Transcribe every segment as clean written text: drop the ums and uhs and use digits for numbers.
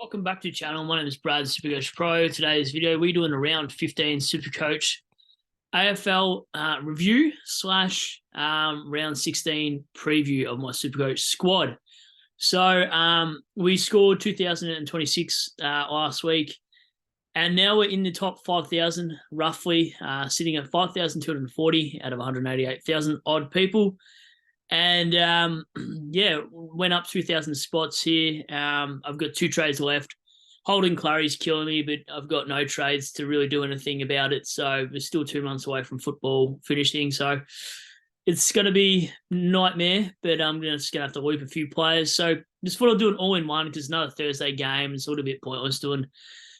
Welcome back to the channel. My name is Brad, Supercoach Pro. Today's video, we're doing a round 15 Supercoach AFL review slash round 16 preview of my Supercoach squad. So we scored 2,026 last week, and now we're in the top 5,000 roughly, sitting at 5,240 out of 188,000 odd people. And yeah, went up 2,000 spots here. I've got 2 trades left. Holden Clary's killing me, but I've got no trades to really do anything about it. So we're still 2 months away from football finishing. So it's going to be nightmare, but I'm just going to have to loop a few players. So just thought I'd do it all in one because it's another Thursday game. It's a little bit pointless doing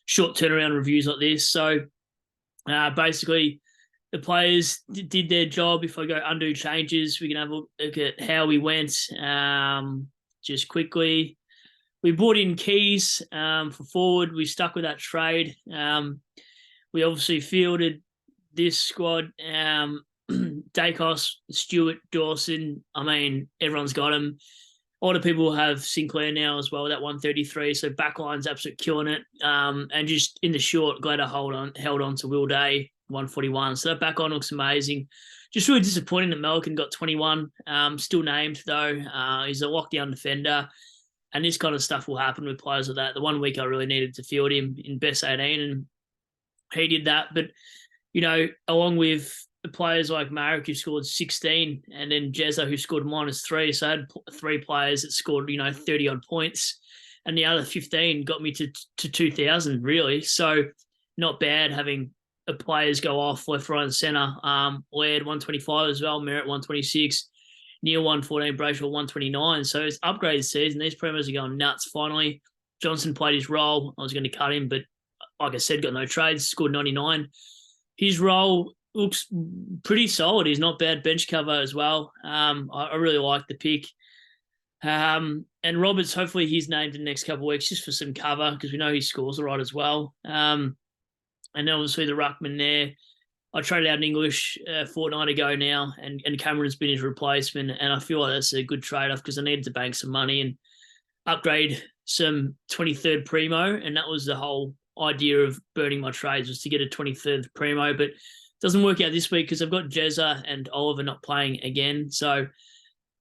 short turnaround reviews like this. So basically, the players did their job. If I go undo changes, we can have a look at how we went just quickly. We brought in Keys for forward. We stuck with that trade. We obviously fielded this squad. Dacos, Stewart, Dawson. I mean, everyone's got them. A lot of people have Sinclair now as well, that 133. So backline's absolutely killing it. And just in the short, glad I held on to Will Day. 141. So that back on looks amazing. Just really disappointing that Melkin got 21. Still named though. He's a lockdown defender. And this kind of stuff will happen with players like that. The 1 week I really needed to field him in best 18 and he did that. But, you know, along with the players like Marek who scored 16 and then Jezza who scored -3. So I had 3 players that scored, 30 odd points. And the other 15 got me to 2,000 really. So not bad having players go off left, right, and centre. Laird 125 as well, Merritt 126, Neil 114, Brayshaw 129. So it's upgraded season. These promos are going nuts. Finally, Johnson played his role. I was going to cut him, but like I said, got no trades. Scored 99. His role looks pretty solid. He's not bad bench cover as well. I really like the pick. And Roberts, hopefully he's named in the next couple of weeks just for some cover because we know he scores all right as well. And obviously the ruckman there. I traded out in English a fortnight ago now, and Cameron's been his replacement. And I feel like that's a good trade-off because I needed to bank some money and upgrade some 23rd primo. And that was the whole idea of burning my trades, was to get a 23rd primo. But it doesn't work out this week because I've got Jezza and Oliver not playing again. So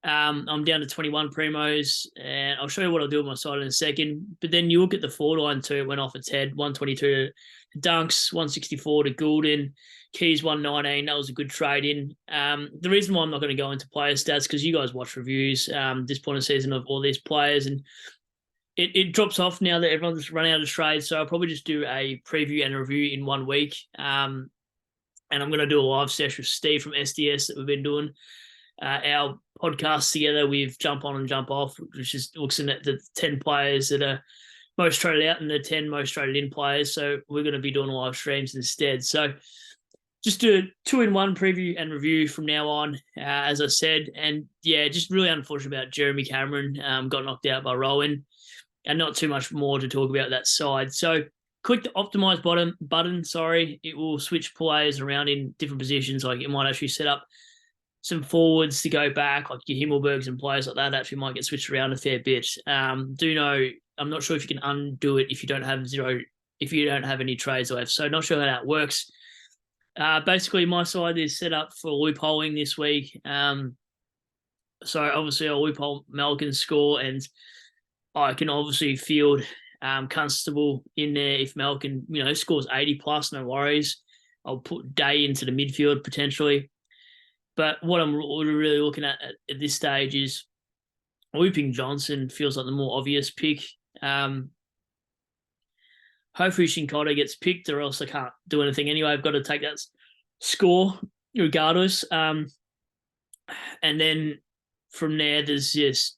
I'm down to 21 primos, and I'll show you what I'll do with my side in a second. But then you look at the forward line too. It went off its head, 122 to Dunks, 164 to Goulden, Keys 119. That was a good trade in. The reason why I'm not going to go into player stats because you guys watch reviews this point of season of all these players, and it drops off now that everyone's run out of trades. So I'll probably just do a preview and a review in 1 week. And I'm going to do a live session with Steve from SDS that we've been doing. Our podcast together with Jump On and Jump Off, which is looking at the 10 players that are most traded out and the 10 most traded in players. So we're going to be doing live streams instead. So just do a 2-in-1 preview and review from now on, as I said. And yeah, just really unfortunate about Jeremy Cameron. Got knocked out by Rowan, and not too much more to talk about that side. So click the optimize button. It will switch players around in different positions. Like it might actually set up some forwards to go back, like your Himmelbergs and players like that actually might get switched around a fair bit. Do know, I'm not sure if you can undo it if you don't have any trades left. So not sure how that works. Basically, my side is set up for loopholing this week. So obviously I'll loophole Melkin's score, and I can obviously field Constable in there if Melkin, scores 80 plus, no worries. I'll put Day into the midfield potentially. But what I'm really looking at this stage is looping Johnson feels like the more obvious pick. Hopefully Shinkoda gets picked, or else I can't do anything anyway. I've got to take that score regardless. And then from there, it's just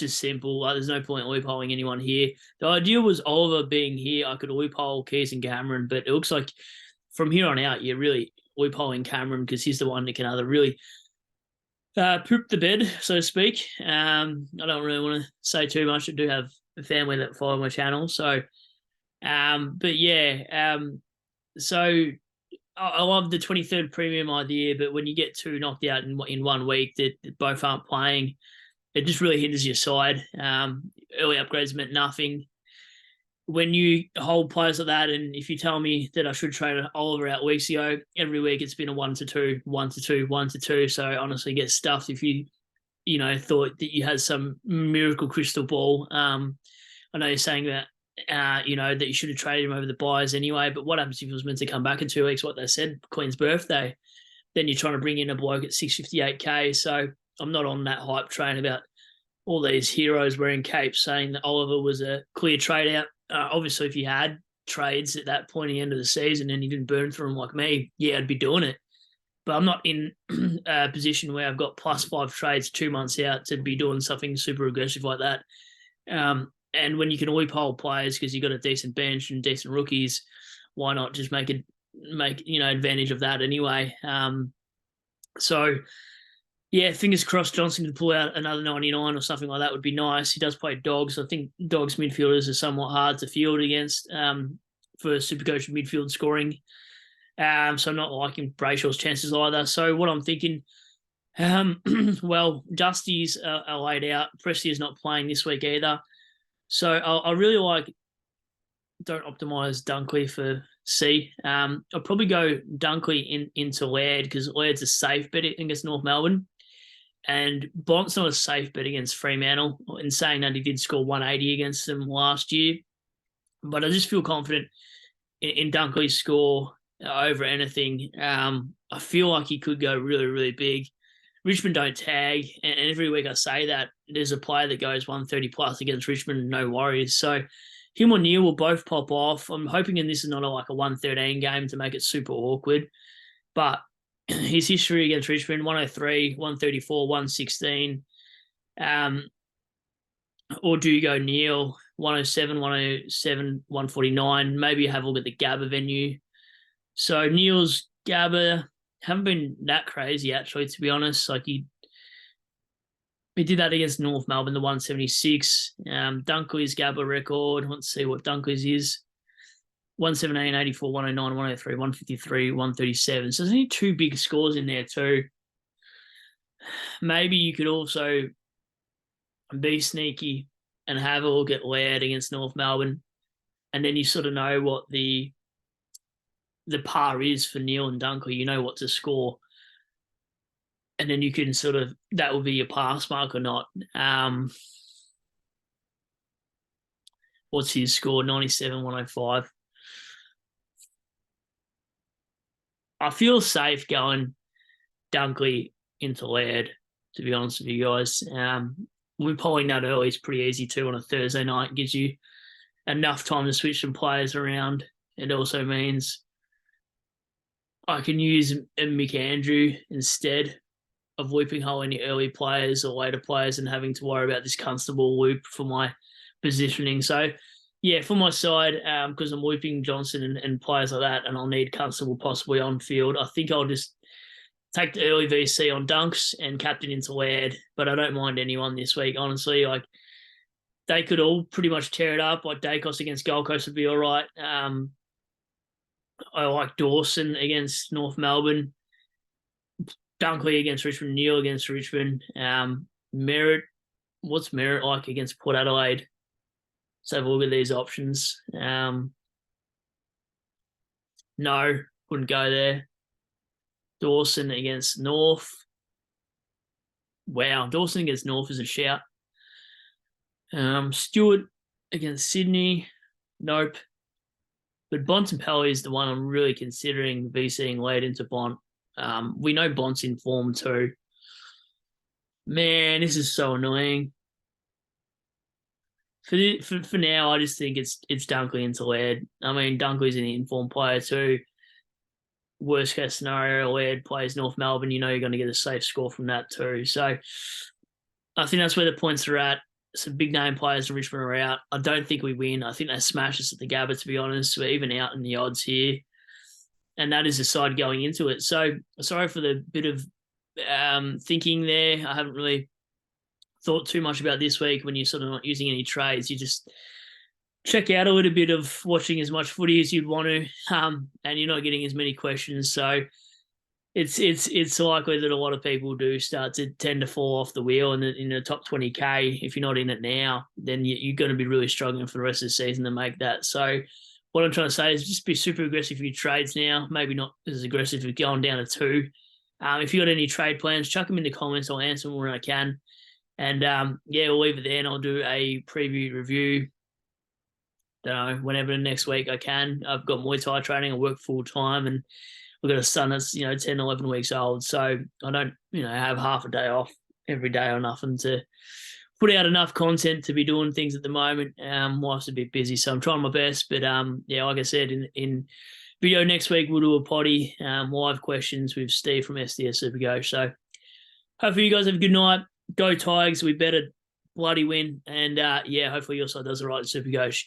simple. Like, there's no point loopholing anyone here. The idea was Oliver being here. I could loophole Keys and Cameron, but it looks like from here on out, you're really loopholing Cameron because he's the one that can either really poop the bed, so to speak. I don't really want to say too much. I do have a family that follow my channel. So, but yeah, so I love the 23rd premium idea, but when you get 2 knocked out in 1 week that both aren't playing, it just really hinders your side. Early upgrades meant nothing. when you hold players like that, and if you tell me that I should trade Oliver out weeks ago, every week it's been a 1-2, 1-2, 1-2. So I honestly get stuffed if you thought that you had some miracle crystal ball. I know you're saying that, that you should have traded him over the buys anyway, but what happens if he was meant to come back in 2 weeks, what they said, Queen's birthday? Then you're trying to bring in a bloke at 658K. So I'm not on that hype train about all these heroes wearing capes saying that Oliver was a clear trade out. Obviously, if you had trades at that point at the end of the season and you didn't burn through them like me, yeah, I'd be doing it. But I'm not in a position where I've got +5 trades 2 months out to be doing something super aggressive like that. And when you can loophole players because you've got a decent bench and decent rookies, why not just make advantage of that anyway? So yeah, fingers crossed Johnson can pull out another 99 or something like that would be nice. He does play Dogs. I think Dogs midfielders are somewhat hard to field against for Supercoach midfield scoring. So I'm not liking Brayshaw's chances either. So what I'm thinking, well, Dusty's are laid out. Presti is not playing this week either. So I really like, don't optimise Dunkley for C. I'll probably go Dunkley into Laird because Laird's a safe bet against North Melbourne. And Bont's not a safe bet against Fremantle, in saying that he did score 180 against them last year. But I just feel confident in Dunkley's score over anything. I feel like he could go really, really big. Richmond don't tag, and every week I say that there's a player that goes 130 plus against Richmond, no worries. So him or Neil will both pop off. I'm hoping this is not like a 113 game to make it super awkward, but his history against Richmond, 103, 134, 116. Or do you go Neil, 107, 107, 149? Maybe you have a look at the Gabba venue. So Neil's Gabba haven't been that crazy, actually, to be honest. Like he did that against North Melbourne, the 176. Dunkley's Gabba record. Let's see what Dunkley's is. 117, 84, 109, 103, 153, 137. So there's only 2 big scores in there too. Maybe you could also be sneaky and have a look at Laird against North Melbourne. And then you sort of know what the par is for Neil and Dunkley. You know what to score. And then you can sort of, that will be your pass mark or not. What's his score? 97, 105. I feel safe going Dunkley into Laird, to be honest with you guys. We're polling that early. It's pretty easy too on a Thursday night. It gives you enough time to switch some players around. It also means I can use Mick Andrew instead of looping hole any early players or later players and having to worry about this Constable loop for my positioning. So, yeah, for my side, because I'm looping Johnson and players like that, and I'll need Constable possibly on field, I think I'll just take the early VC on Dunks and captain into Laird, but I don't mind anyone this week, honestly. Like, they could all pretty much tear it up. Like, Dacos against Gold Coast would be all right. I like Dawson against North Melbourne. Dunkley against Richmond. Neil against Richmond. Merritt. What's Merritt like against Port Adelaide? Let's have a look at these options. No, wouldn't go there. Dawson against North. Wow, Dawson against North is a shout. Stewart against Sydney. Nope. But Bontempelli is the one I'm really considering VCing late into Bont. We know Bont's in form too. Man, this is so annoying. For now, I just think it's Dunkley into Laird. I mean, Dunkley's an informed player too. Worst case scenario, Laird plays North Melbourne. You know you're going to get a safe score from that too. So I think that's where the points are at. Some big name players in Richmond are out. I don't think we win. I think they smash us at the Gabba, to be honest. We're even out in the odds here. And that is the side going into it. So sorry for the bit of thinking there. I haven't really thought too much about this week when you're sort of not using any trades. You just check out a little bit of watching as much footy as you'd want to, and you're not getting as many questions. So it's likely that a lot of people do start to tend to fall off the wheel, and in the top 20K, if you're not in it now, then you're going to be really struggling for the rest of the season to make that. So what I'm trying to say is just be super aggressive for your trades now. Maybe not as aggressive if going down to 2. If you got any trade plans, chuck them in the comments. I'll answer them when I can. And yeah, we'll leave it there, and I'll do a preview review. Don't know, whenever next week I can. I've got Muay Thai training. I work full time, and I've got a son that's 10, 11 weeks old. So I don't have half a day off every day or nothing to put out enough content to be doing things at the moment. Wife's a bit busy, so I'm trying my best. But yeah, like I said, in video next week we'll do a potty live questions with Steve from SDS Supercoach. So hopefully you guys have a good night. Go Tigers! We better bloody win, and yeah, hopefully your side does it right at Supercoach. Cheers.